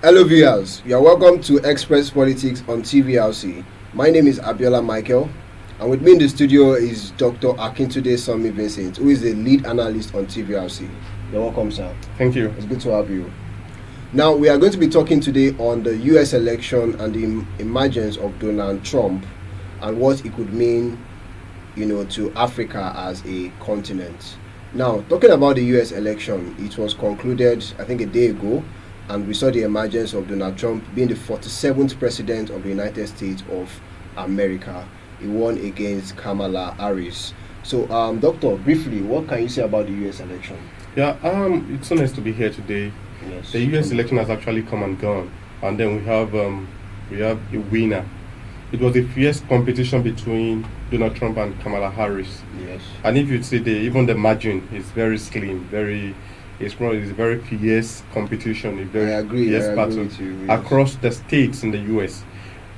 Hello viewers, you are welcome to Express Politics on TVLC. My name is Abiola Michael, and with me in the studio is Dr. Akintunde Sonmi Vincent, who is the lead analyst on TVLC. You're welcome, sir. Thank you. It's good to have you. Now, we are going to be talking today on the US election and the emergence of Donald Trump and what it could mean, to Africa as a continent. Now, talking about the US election, it was concluded, I think, a day ago, and we saw the emergence of Donald Trump being the 47th president of the United States of America. He won against Kamala Harris. So, Doctor, briefly, what can you say about the US election? Yeah, it's so nice to be here today. Yes. The US election has actually come and gone, and then we have a winner. It was a fierce competition between Donald Trump and Kamala Harris. Yes. And if you see even the margin is very slim, it's a very fierce competition, a very fierce battle with you, yes. Across the states in the US.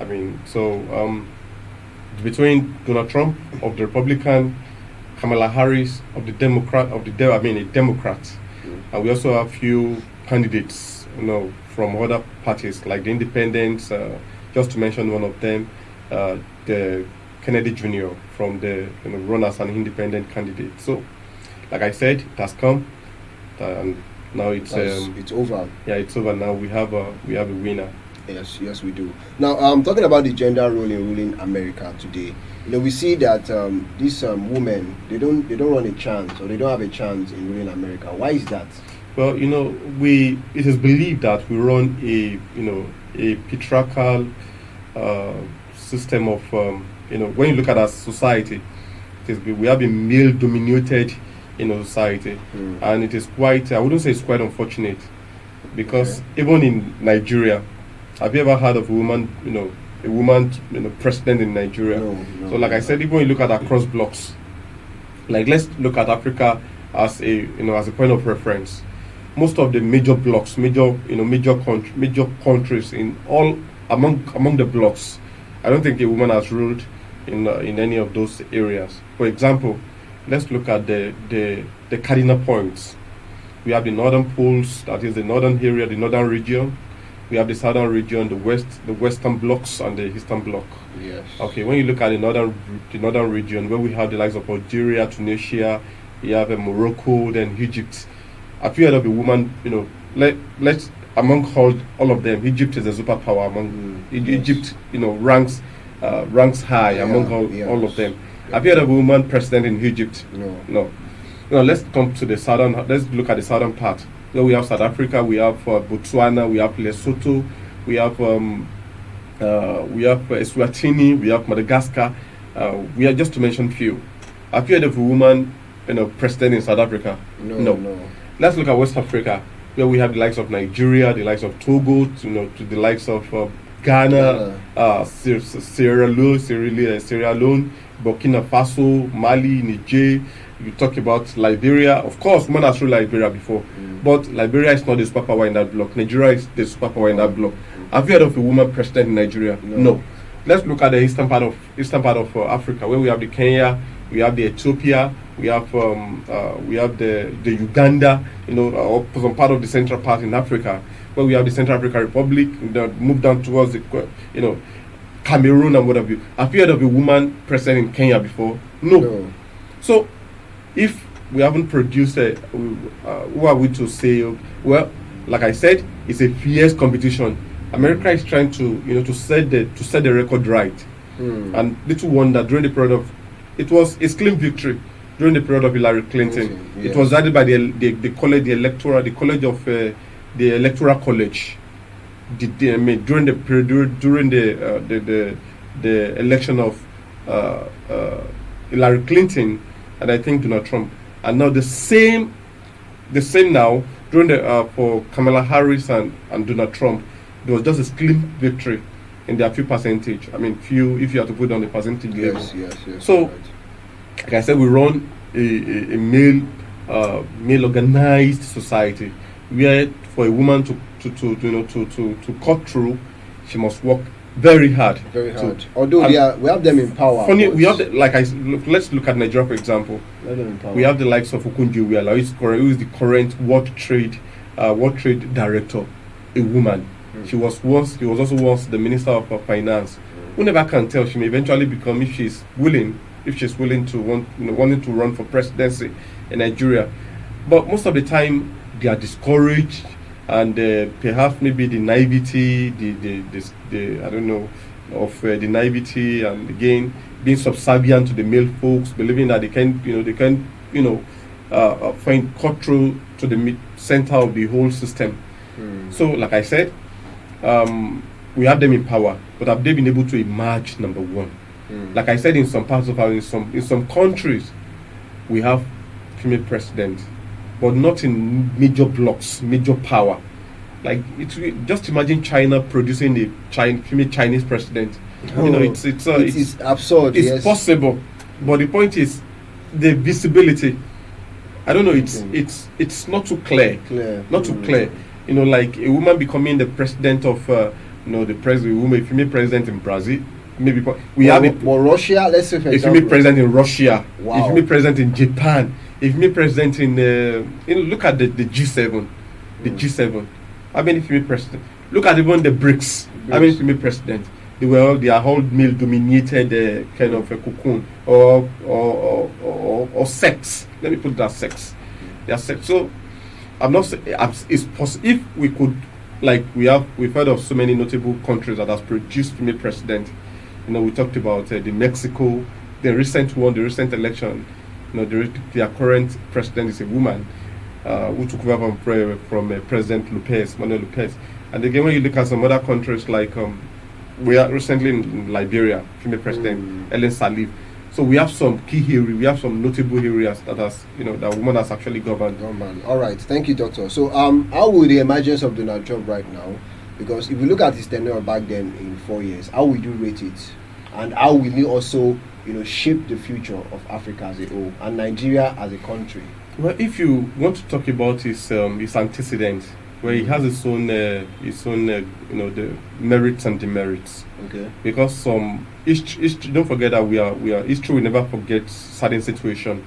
I mean, between Donald Trump of the Republican, Kamala Harris of the Democrat, a Democrat. And we also have a few candidates, from other parties like the Independents, just to mention one of them, the Kennedy Jr. from the run as an independent candidate. So, like I said, it has come. And now it's over. Yeah, it's over now. We have a winner. Yes, we do. Now, talking about the gender role in ruling America today, we see that these women they don't run a chance, or they don't have a chance in ruling America. Why is that? Well, it is believed that we run a patriarchal system of when you look at our society, we have a male-dominated society, and it is quite, I wouldn't say it's quite unfortunate, because even in Nigeria, have you ever heard of a woman president in Nigeria? No, so like I said, even when you look at across blocks, like let's look at Africa as a point of reference. Most of the major blocks, major countries in all among the blocks, I don't think a woman has ruled in any of those areas. For example, let's look at the cardinal points. We have the northern poles, that is the northern area, the northern region. We have the southern region, the western blocks, and the eastern bloc. Yes. Okay, when you look at the northern region, where we have the likes of Algeria, Tunisia, you have Morocco, then Egypt. I feel of a woman, let's among all of them, Egypt is a superpower among Egypt. Ranks high among all of them. Have you heard of a woman president in Egypt? No. Let's come to the southern. Let's look at the southern part. So we have South Africa, we have Botswana, we have Lesotho, we have Eswatini, we have Madagascar. We are just to mention few. Have you heard of a woman, president in South Africa? No. Let's look at West Africa, where we have the likes of Nigeria, the likes of Togo, to the likes of Ghana, Sierra Leone, Burkina Faso, Mali, Niger. You talk about Liberia. Of course, women has ruled Liberia before, but Liberia is not the superpower in that block. Nigeria is the superpower in that block. Have you heard of a woman president in Nigeria? No. Let's look at the eastern part of Africa, where we have the Kenya, we have the Ethiopia, we have the Uganda, or some part of the central part in Africa, where we have the Central African Republic, move down towards the Cameroon and what have you. Have you heard of a woman president in Kenya before? No. So, if we haven't produced who are we to say? Well, like I said, it's a fierce competition. America is trying to set the record right. And little wonder during the period of, it was a slim victory during the period of Hillary Clinton. Yes. It was added by the college, the college of the electoral college. During the election of Hillary Clinton and I think Donald Trump, and now the same now during for Kamala Harris and Donald Trump, there was just a slim victory in their few percentage. Few if you have to put on the percentage level. Yes. So, like I said, we run a male organized society where for a woman to cut through, she must work very hard. Although we have them in power. Funny, we have let's look at Nigeria for example. We have the likes of Okunjo-Iweala, who is the current World Trade Director, a woman. She was also once the Minister of Finance. Who never can tell? She may eventually become, if she's willing to wanting to run for presidency in Nigeria. But most of the time, they are discouraged, and perhaps maybe the naivety, the I don't know, of the naivety, and again being subservient to the male folks, believing that they can find cut through to the center of the whole system. So, like I said, we have them in power, but have they been able to emerge? Number one, like I said, in some parts of in some countries, we have female president, but not in major blocks, major power. Like just imagine China producing a female Chinese president. It is absurd. It's possible, but the point is the visibility. I don't know. It's not too clear. Not too clear. Like a woman becoming the president of a female president in Brazil. Maybe we have it. But Russia, let's say for example, a female president in Russia. Wow. A female president in Japan. A female president in look at the G7. The G7. How many female presidents? Look at even the BRICS. How many female presidents? They are all male dominated kind of a cocoon or sex. Let me put that sex. They are sex. So I'm not saying it's possible if we could, like we've heard of so many notable countries that has produced female president. We talked about the Mexico, the recent election. Their current president is a woman who took over from President Manuel Lopez. And again, when you look at some other countries like we are recently in Liberia, female president Ellen Salif. So we have some key areas, we have some notable areas that that woman has actually governed. All right, thank you, Doctor. So how will the emergence of Donald Trump right now? Because if you look at his tenure back then in 4 years, how will you rate it? And how will he also shape the future of Africa as a whole and Nigeria as a country? Well, if you want to talk about his antecedent, where he has his own the merits and demerits. Okay. Because history, don't forget that we are history will never forget certain situation.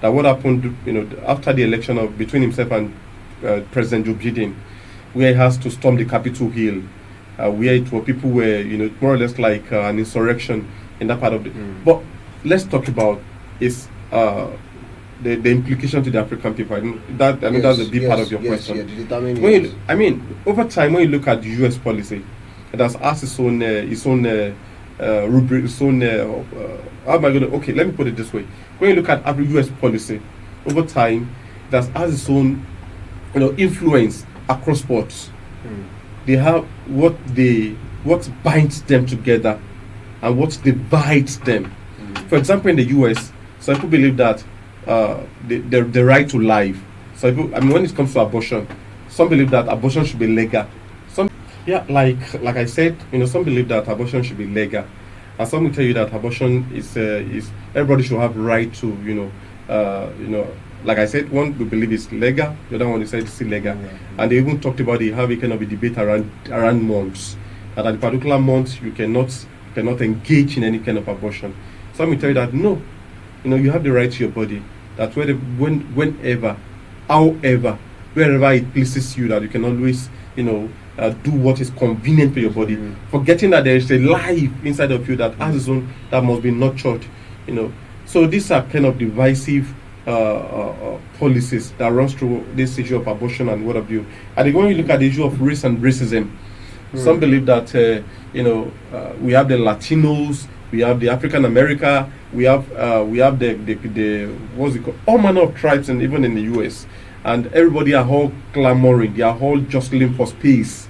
That what happened, after the election between himself and President Joe Biden, where he has to storm the Capitol Hill, where it were people were more or less like an insurrection in that part of the. But let's talk about is the implication to the African people. I know that's a big part of your question. Over time, when you look at the U.S. policy, it has asked its own rubric, its own. How am I going to? Okay, let me put it this way. When you look at U.S. policy, over time, it has asked its own, influence across sports. They have what binds them together, and what divides them. For example, in the U.S., some people believe that the right to life. So when it comes to abortion, some believe that abortion should be legal. Like I said, some believe that abortion should be legal, and some will tell you that abortion is everybody should have right to like I said, one will believe it's legal, the other one will say it's illegal. And they even talked about have a kind of a debate around months, that at a particular month you cannot engage in any kind of abortion. Some will tell you that no, you have the right to your body, that whenever, however, wherever it pleases you, that you can always do what is convenient for your body, forgetting that there is a life inside of you that has its own, that must be nurtured. So these are kind of divisive policies that runs through this issue of abortion and what have you. And when you look at the issue of race and racism, some believe that we have the Latinos, we have the African America, we have the what's it called, all manner of tribes, and even in the US, and everybody are all clamoring, they are all jostling for space.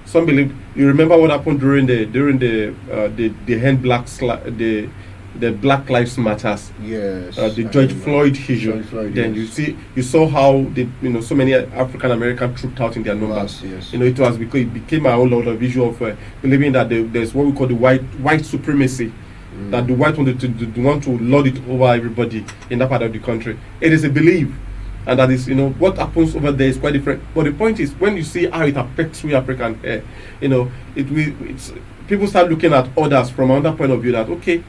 Some believe. You remember what happened during the Black Lives Matters, yes, the George Floyd issue. Then you saw how so many African American trooped out in their numbers. Yes. It was because it became a whole lot of issue of believing that there's what we call the white supremacy, that the white want to lord it over everybody in that part of the country. It is a belief, and that is what happens over there is quite different. But the point is, when you see how it affects we African, it's people start looking at others from another point of view. That okay,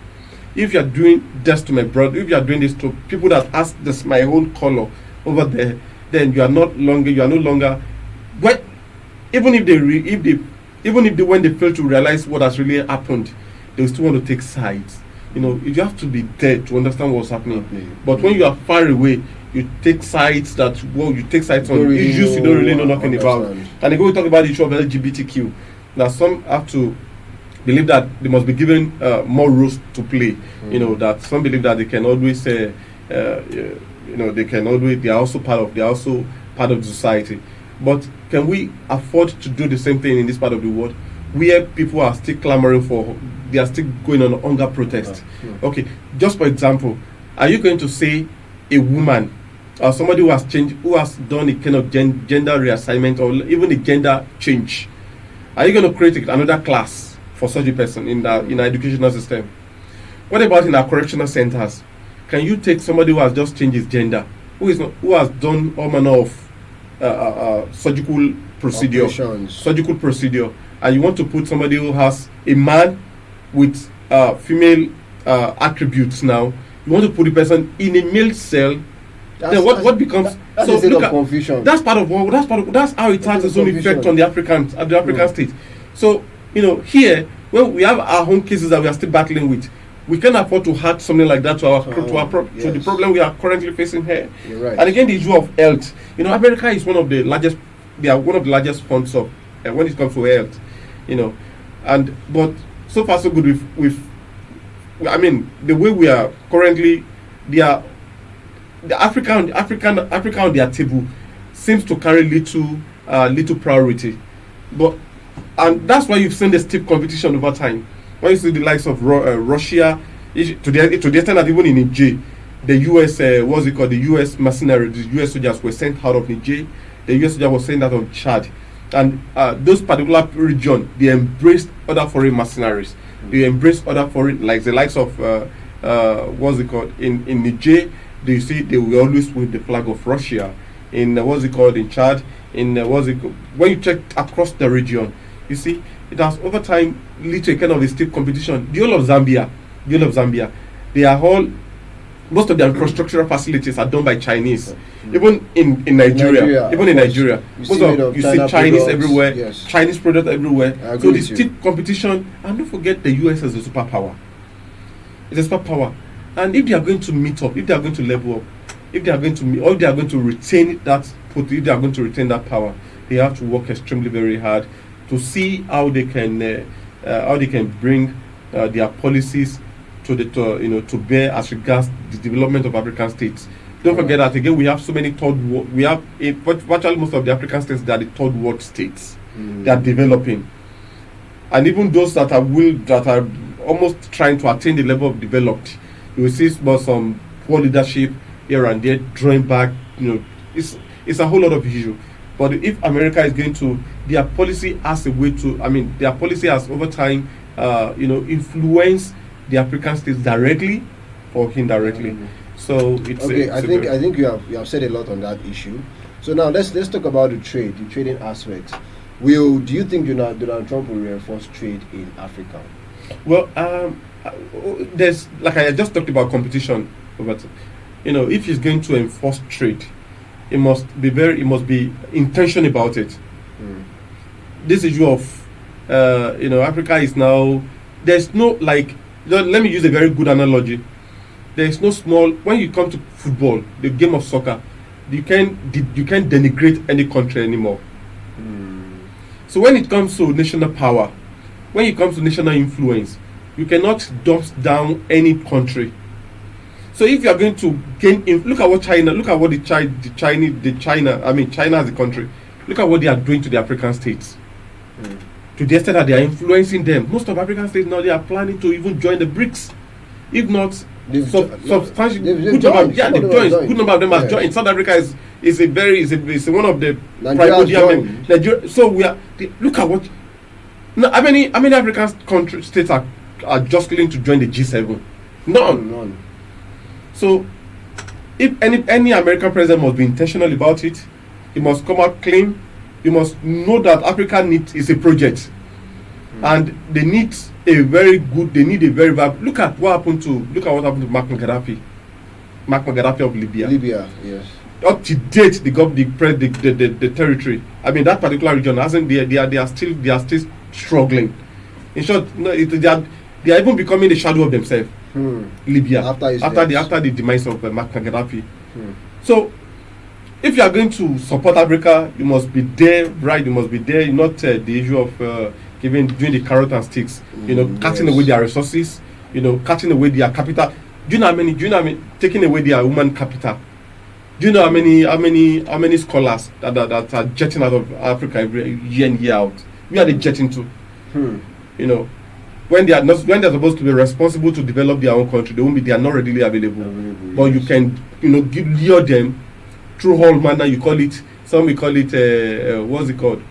if you are doing this to my brother, if you are doing this to people that ask this my own color over there, then you are no longer. But even if even if they when they fail to realize what has really happened, they still want to take sides. You know, you have to be there to understand what's happening. But when you are far away, you take sides you take sides on issues you don't really know nothing about. And then we talk about the issue of LGBTQ. Now some have to believe that they must be given more roles to play. You know, that some believe that they can always say, you know, they are also part of the society. But can we afford to do the same thing in this part of the world, where people are still clamoring they are still going on hunger protest? Okay, just for example, are you going to say a woman or somebody who has done a kind of gender reassignment or even a gender change, are you going to create another class for such a person in our educational system? What about in our correctional centers? Can you take somebody who has just changed his gender, who has done all manner of surgical procedure, and you want to put somebody who has a man with female attributes now? You want to put the person in a male cell? Then what becomes? So look at confusion. That's how it has its own effect on the African state. So you know, here when we have our own cases that we are still battling with, we can't afford to add something like that to the problem we are currently facing here. You're right. And again, the issue of health. You know, America is one of the largest. They are one of the largest funds of when it comes to health. You know, but so far so good with. I mean, the way we are currently, the Africa on their table seems to carry little priority, and that's why you've seen the steep competition over time. When you see the likes of Russia, to the extent that even in Niger, the US the US mercenaries, the US soldiers were sent out of Niger, the US soldier was sent out of Chad, and those particular region, they embraced other foreign mercenaries. They embraced other foreign, like the likes of in Niger. You see, they were always with the flag of Russia. In in Chad, when you check across the region, you see it has over time led to a kind of a steep competition. The whole of Zambia, they are all, most of their infrastructural facilities are done by Chinese. Even in Nigeria, you see Chinese everywhere, yes. Chinese products everywhere. So the steep competition, and don't forget the US is a superpower. It's a superpower, and if they are going to meet up, if they are going to level up, if they are going to retain that power, they have to work extremely very hard to see how they can bring their policies to bear as regards the development of African states. Don't forget that again, we have so many virtually most of the African states that are the third world states. They are developing, and even those that are almost trying to attain the level of developed, you will see some poor leadership here and there, drawing back. You know, it's a whole lot of issue. But if America is going to, their policy has a way to, their policy has over time, influenced the African states directly or indirectly. So it's okay. I think you have said a lot on that issue. So now let's talk about the trading aspect. Do you think Donald Trump will reinforce trade in Africa? Well, there's, like I just talked about, competition. But if he's going to enforce trade, it must be intentional about it. This issue of Africa is now, there's no, like, let me use a very good analogy. There is no small, when you come to football, the game of soccer, you can't denigrate any country anymore. So when it comes to national power, when it comes to national influence, you cannot dump down any country. So if you are going to look at what China as a country, look at what they are doing to the African states. To the extent that they are influencing them. Most of African states now, they are planning to even join the BRICS. If not, substantial good number of them have joined. South Africa is one of the primordial. Nigeria. So look at what. Now, how many African states are just willing to join the G7? None. So, if any American president must be intentional about it, he must come out clean. You must know that Africa is a project, and they need a very look at what happened to Mark Gaddafi of Libya. Yes. up to date the territory. I mean that particular region hasn't they are still struggling. In short, no, they are even becoming the shadow of themselves. Libya after the demise of Gaddafi. So if you are going to support Africa, you must be there, right? You must be there. Not the issue of doing the carrot and sticks. Cutting away their resources. Cutting away their capital. Do you know how many? Taking away their human capital. Do you know how many scholars that are jetting out of Africa every year in year out? Where are they jetting to? When they're supposed to be responsible to develop their own country, they are not readily available. But you can lure them through all manner. You call it, some we call it what's it called?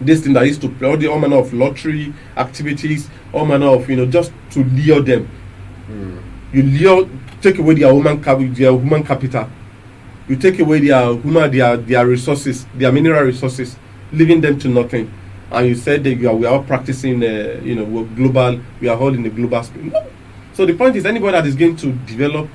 This thing that used to play all manner of lottery activities, all manner of just to lure them. You take away their human capital. You take away their resources, their mineral resources, leaving them to nothing. And you said that we are all practicing, we're global. We are all in the global space. No. So the point is, anybody that is going to develop,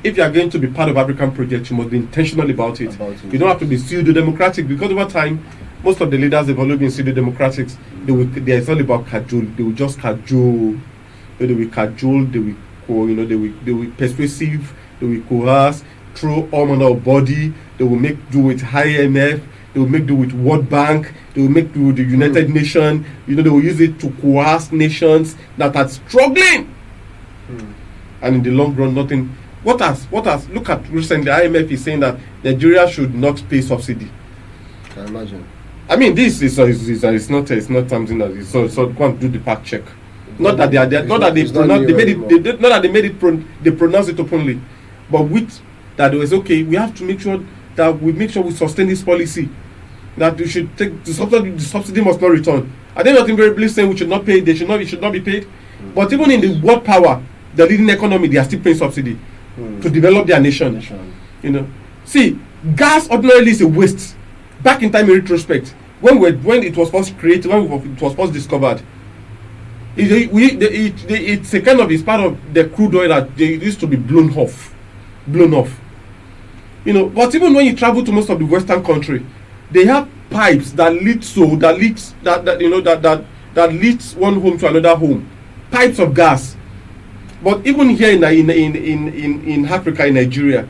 if you are going to be part of African project, you must be intentional about it. You don't have to be pseudo-democratic, because over time, most of the leaders have always been pseudo-democratics. It's all about cajole. They will just cajole. They will cajole. They will persuasive. They will coerce through all manner of body. They will make do with IMF. They will make do with World Bank. They will make do with the United Nations. They will use it to coerce nations that are struggling. And in the long run, nothing. What has look at recently, IMF is saying that Nigeria should not pay subsidy. Can imagine. I mean, this is not something that is so go and do the fact check. Not that they pronounce it openly, but with that it was okay. We have to make sure that we sustain this policy. That we should take the subsidy must not return. Are they not invariably saying we should not pay? It should not be paid. But even in the world power, the leading economy, they are still paying subsidy to develop their nation. See, gas ordinarily is a waste. Back in time, in retrospect, when it was first created, when it was first discovered, it's a kind of, it's part of the crude oil that they used to be blown off. But even when you travel to most of the Western country, they have pipes that leads one home to another home, pipes of gas. But even here in Africa, in Nigeria,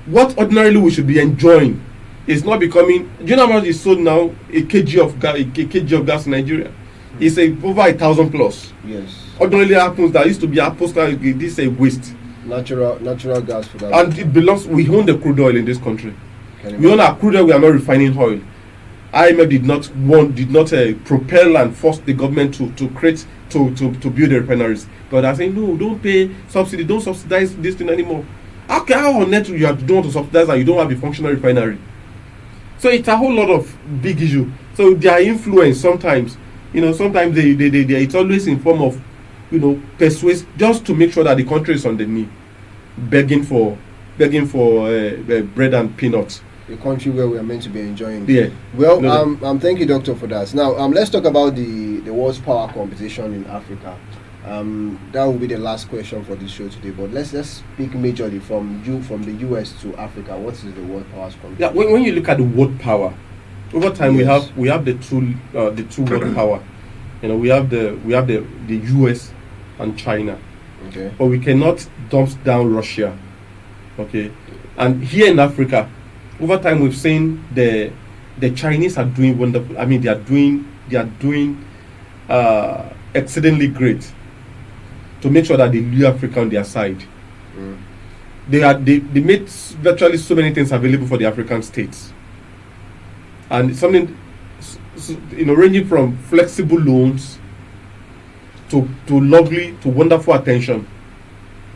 what ordinarily we should be enjoying is not becoming. Do you know how much is sold now? A kg of gas in Nigeria, it's over 1,000 plus. Yes. Ordinarily happens that used to be a postcard. This is a waste. Natural gas for that. And it belongs. We own the crude oil in this country. We own our crude oil. We are not refining oil. IMF did not propel and force the government to build the refineries. But I say no, don't pay subsidy, don't subsidize this thing anymore. How on earth you don't want to subsidize and you don't have a functional refinery? So it's a whole lot of big issue. So their influence sometimes, sometimes they it's always in form of, persuade, just to make sure that the country is on the knee, begging for bread and peanuts. A country where we are meant to be enjoying. Yeah. Well, thank you, Doctor, for that. Now, let's talk about the world's power competition in Africa. That will be the last question for this show today. But let's speak majorly from the US to Africa. What is the world power competition? Yeah. When you look at the world power, over time we have the two world power. We have the US and China. Okay. But we cannot dump down Russia. Okay. And here in Africa, over time we've seen the Chinese are doing wonderful. I mean, they are doing exceedingly great to make sure that they lure Africa on their side. They made virtually so many things available for the African states, and something ranging from flexible loans to wonderful attention.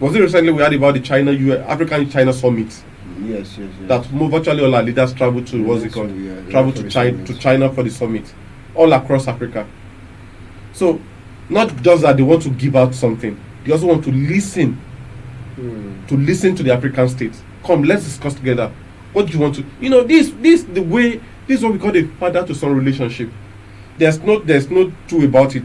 Was it recently we heard about the African China summit? Yes. That virtually all our leaders travel to travel to China for the summit, all across Africa. So, not just that they want to give out something, they also want to listen. To listen to the African states. Come, let's discuss together. What do you want to? This is what we call a father to son relationship. There's no two about it.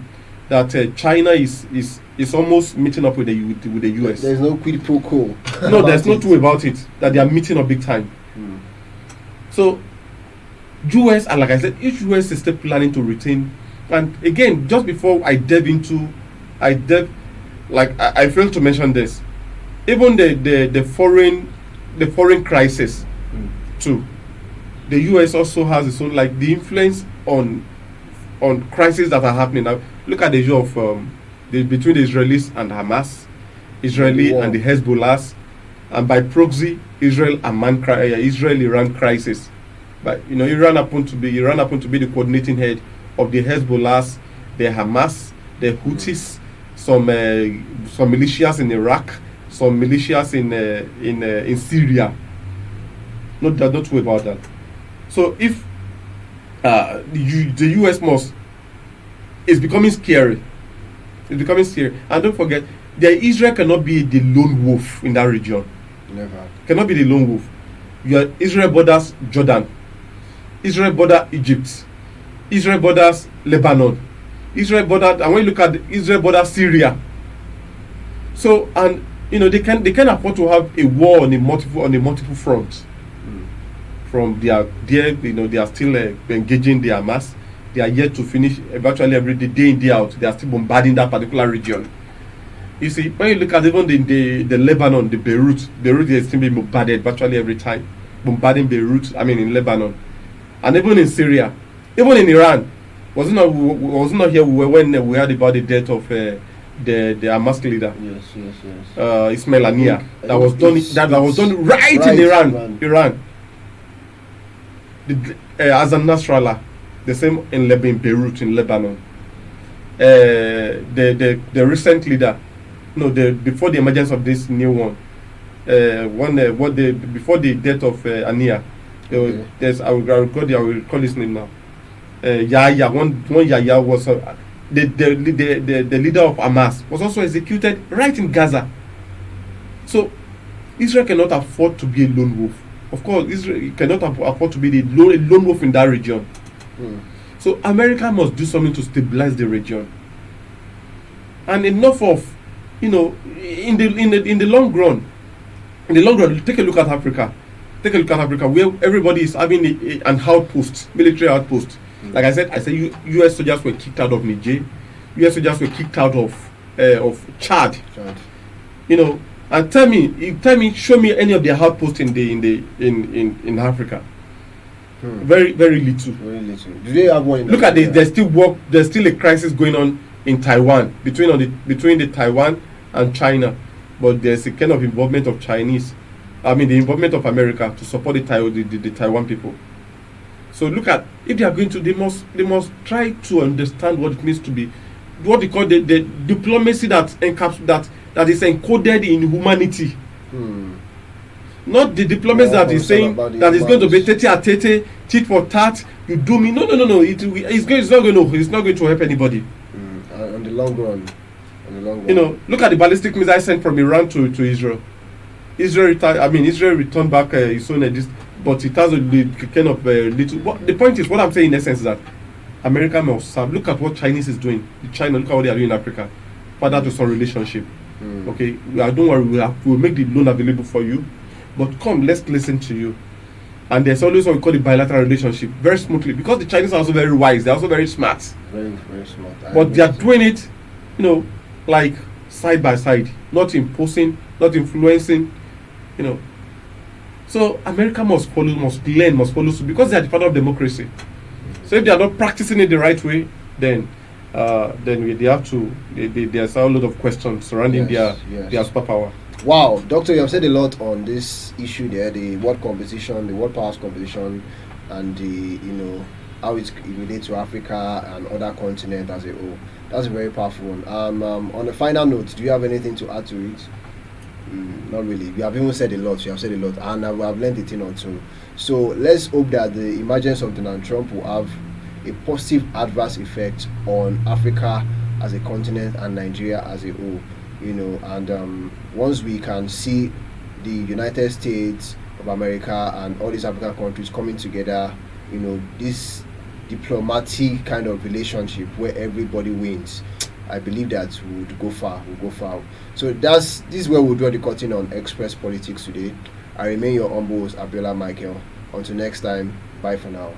that China is almost meeting up with the US. There's no quid pro quo. No, there's no two about it. That they are meeting up big time. So, US, and like I said, each US is still planning to retain. And again, just before I failed to mention this. Even the foreign crisis too. The US also has its own, like, the influence on crises that are happening now. Look at the issue of between the Israelis and Hamas, Israeli and the Hezbollahs, and by proxy Israel-Iran crisis. But Iran happened to be the coordinating head of the Hezbollahs, the Hamas, the Houthis, some militias in Iraq, some militias in Syria. Not worry about that. So if the US it's becoming scary. It's becoming scary. And don't forget, Israel cannot be the lone wolf in that region. Never. Cannot be the lone wolf. Israel borders Jordan. Israel borders Egypt. Israel borders Lebanon. Israel borders, and when you look at Israel borders Syria. So, and they can afford to have a war on a multiple fronts. From they are still engaging the Hamas. They are yet to finish virtually every day in, day out. They are still bombarding that particular region. You see, when you look at even the Lebanon, the Beirut is still being bombarded virtually every time. Bombarding Beirut, in Lebanon. And even in Syria, even in Iran. Was it not here when we heard about the death of the Hamas leader? Yes. Ismail Haniyeh. That was done right in Iran. Hassan Nasrallah, the same in Beirut, in Lebanon. The recent leader, before the emergence of this new one, before the death of Haniyeh, I will recall his name now. Yahya, one Yahya was the leader of Hamas, was also executed right in Gaza. So Israel cannot afford to be a lone wolf. Of course, Israel cannot afford to be the lone wolf in that region. So America must do something to stabilize the region. And enough of, in the long run, take a look at Africa. Take a look at Africa, where everybody is having an outpost, military outpost. Like I said, U.S. soldiers were kicked out of Niger. U.S. soldiers were kicked out of Chad. And tell me, show me any of their outposts in Africa. Very, very little. Very little. Do they have one? Look at this. There's still a crisis going on in Taiwan between the Taiwan and China, but there's a kind of involvement of Chinese. The involvement of America to support the Taiwan people. So look at, if they are going to, they must try to understand what it means to be what they call the diplomacy that is encoded in humanity. Not the diplomacy that is saying that is going to be tete, tit for tat. You do me. No. It's not going to help anybody. On the long run. Look at the ballistic missile sent from Iran to Israel. Israel returned back its own, but it has a kind of little. But the point is, what I'm saying in essence is that America must look at what Chinese is doing. China, look at what they are doing in Africa. Father to son relationship. Okay, don't worry, we'll make the loan available for you. But come, let's listen to you. And there's always what we call the bilateral relationship, very smoothly, because the Chinese are also very wise. They're also very smart. Very, very smart. But they are doing it, like side by side, not imposing, not influencing. So America must follow suit, because they are the father of democracy. So if they are not practicing it the right way, then they have to. There's a lot of questions surrounding their superpower. Wow, Doctor, you have said a lot on this issue there, the world competition, the world powers competition, and the how it relates to Africa and other continents as a whole. That's a very powerful one. On a final note, do you have anything to add to it? Not really. You have even said a lot. You have said a lot, and I've learned a thing or two. So let's hope that the emergence of Donald Trump will have a positive adverse effect on Africa as a continent and Nigeria as a whole. And once we can see the United States of America and all these African countries coming together, this diplomatic kind of relationship where everybody wins, I believe that we would go far. We'll go far. So this is where we'll draw the curtain on Express Politics today. I remain your humble host, Abiola Michael. Until next time, bye for now.